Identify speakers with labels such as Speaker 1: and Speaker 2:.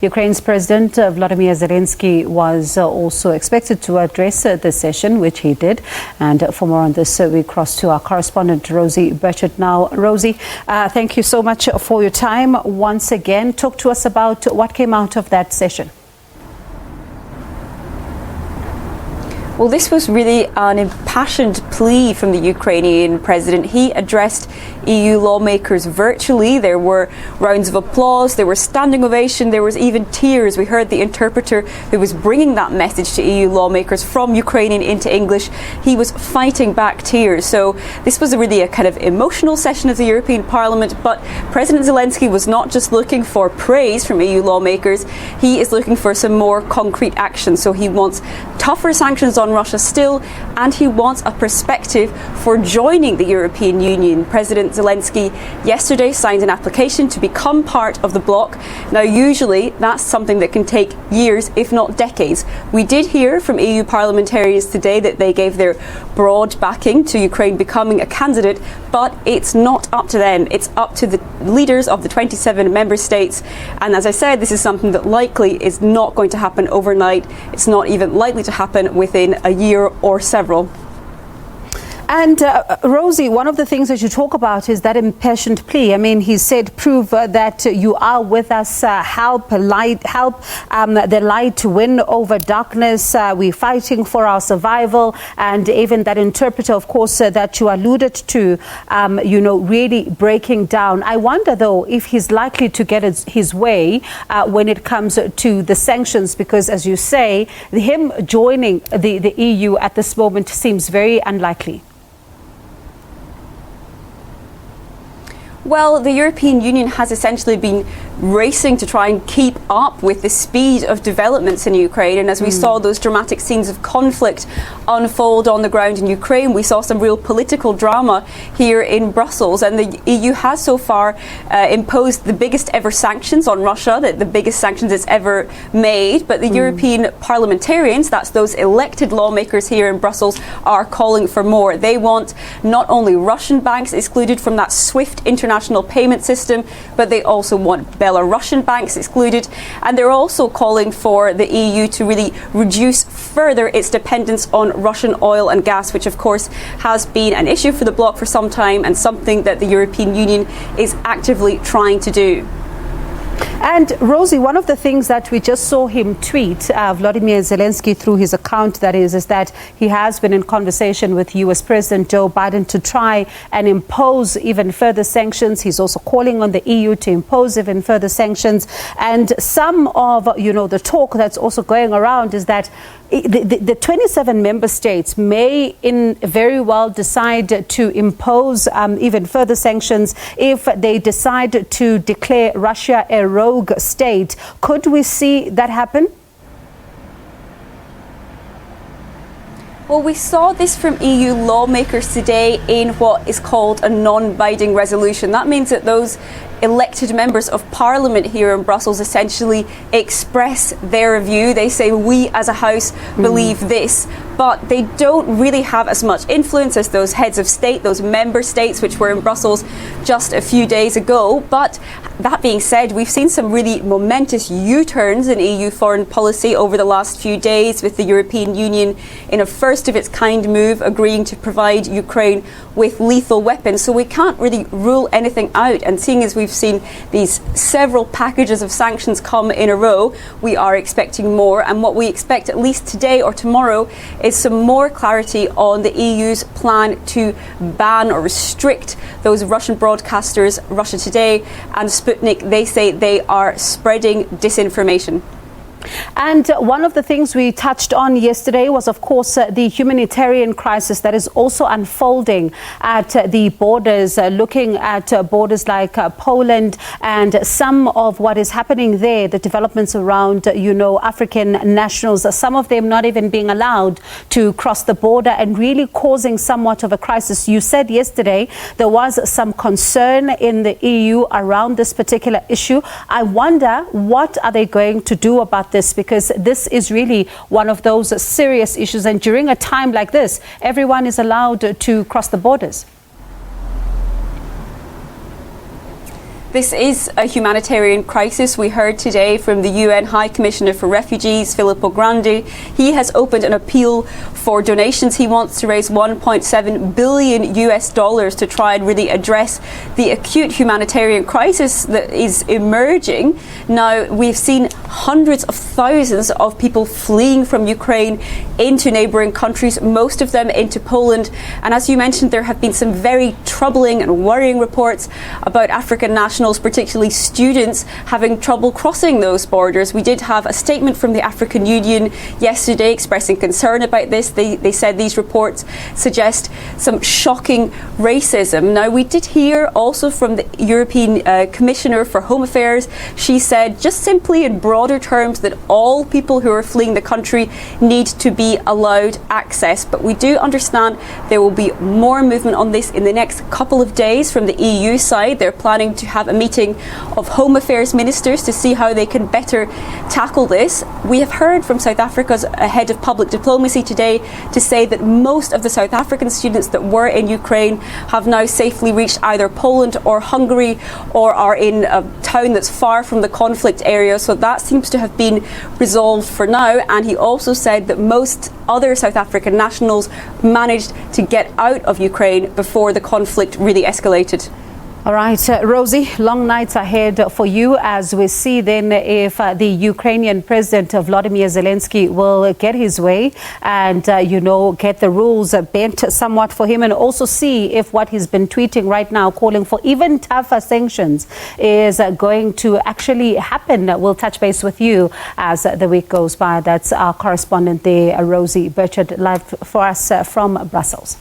Speaker 1: Ukraine's President Volodymyr Zelenskiy was also expected to address the session, which he did. And for more on this, we cross to our correspondent Rosie Bichard now. Rosie, thank you so much for your time once again. Talk to us about what came out of that session.
Speaker 2: Well, this was really an impassioned plea from the Ukrainian president. He addressed EU lawmakers virtually. There were rounds of applause, there was standing ovation, there was even tears. We heard the interpreter who was bringing that message to EU lawmakers from Ukrainian into English. He was fighting back tears. So this was really a kind of emotional session of the European Parliament. But President Zelenskyy was not just looking for praise from EU lawmakers. He is looking for some more concrete action. So he wants tougher sanctions on Russia still, and he wants a perspective for joining the European Union. President Zelenskyy yesterday signed an application to become part of the bloc. Now, usually that's something that can take years, if not decades. We did hear from EU parliamentarians today that they gave their broad backing to Ukraine becoming a candidate, but it's not up to them. It's up to the leaders of the 27 member states. And as I said, this is something that likely is not going to happen overnight. It's not even likely to happen within a year or several.
Speaker 1: And Rosie, one of the things that you talk about is that impassioned plea. I mean, he said, prove that you are with us, help the light to win over darkness. We're fighting for our survival. And even that interpreter, of course, that you alluded to, really breaking down. I wonder, though, if he's likely to get his way when it comes to the sanctions, because, as you say, him joining the EU at this moment seems very unlikely.
Speaker 2: Well, the European Union has essentially been racing to try and keep up with the speed of developments in Ukraine. And as we saw those dramatic scenes of conflict unfold on the ground in Ukraine, we saw some real political drama here in Brussels. And the EU has so far imposed the biggest ever sanctions on Russia, the biggest sanctions it's ever made. But the European parliamentarians, that's those elected lawmakers here in Brussels, are calling for more. They want not only Russian banks excluded from that SWIFT international payment system, but they also want Belarusian banks excluded, and they're also calling for the EU to really reduce further its dependence on Russian oil and gas, which of course has been an issue for the bloc for some time and something that the European Union is actively trying to do.
Speaker 1: And Rosie, one of the things that we just saw him tweet, Volodymyr Zelenskiy, through his account, that is that he has been in conversation with US President Joe Biden to try and impose even further sanctions. He's also calling on the EU to impose even further sanctions. And some of, the talk that's also going around is that the 27 member states may very well decide to impose even further sanctions if they decide to declare Russia a rogue state. Could we see that happen?
Speaker 2: Well, we saw this from EU lawmakers today in what is called a non-binding resolution. That means that those elected members of parliament here in Brussels essentially express their view. They say, we as a house believe this, but they don't really have as much influence as those heads of state, those member states, which were in Brussels just a few days ago. But that being said, we've seen some really momentous U-turns in EU foreign policy over the last few days, with the European Union in a first of its kind move agreeing to provide Ukraine with lethal weapons. So we can't really rule anything out. And seeing as we've seen these several packages of sanctions come in a row, we are expecting more. And what we expect, at least today or tomorrow, is some more clarity on the EU's plan to ban or restrict those Russian broadcasters, Russia Today and Sputnik. They say they are spreading disinformation.
Speaker 1: And one of the things we touched on yesterday was, of course, the humanitarian crisis that is also unfolding at the borders, looking at borders like Poland and some of what is happening there, the developments around, African nationals, some of them not even being allowed to cross the border and really causing somewhat of a crisis. You said yesterday there was some concern in the EU around this particular issue. I wonder, what are they going to do about this, because this is really one of those serious issues, and during a time like this, everyone is allowed to cross the borders.
Speaker 2: This is a humanitarian crisis. We heard today from the UN High Commissioner for Refugees, Filippo Grandi. He has opened an appeal for donations. He wants to raise $1.7 billion to try and really address the acute humanitarian crisis that is emerging. Now, we've seen hundreds of thousands of people fleeing from Ukraine into neighbouring countries, most of them into Poland. And as you mentioned, there have been some very troubling and worrying reports about African nationals, particularly students, having trouble crossing those borders. We did have a statement from the African Union yesterday expressing concern about this. They said these reports suggest some shocking racism. Now, we did hear also from the European Commissioner for Home Affairs. She said, just simply in broader terms, that all people who are fleeing the country need to be allowed access. But we do understand there will be more movement on this in the next couple of days from the EU side. They're planning to have a meeting of Home Affairs ministers to see how they can better tackle this. We have heard from South Africa's head of public diplomacy today to say that most of the South African students that were in Ukraine have now safely reached either Poland or Hungary, or are in a town that's far from the conflict area. So that seems to have been resolved for now. And he also said that most other South African nationals managed to get out of Ukraine before the conflict really escalated.
Speaker 1: All right, Rosie, long nights ahead for you as we see then if the Ukrainian President Volodymyr Zelenskiy will get his way and, get the rules bent somewhat for him, and also see if what he's been tweeting right now, calling for even tougher sanctions, is going to actually happen. We'll touch base with you as the week goes by. That's our correspondent there, Rosie Bichard, live for us from Brussels.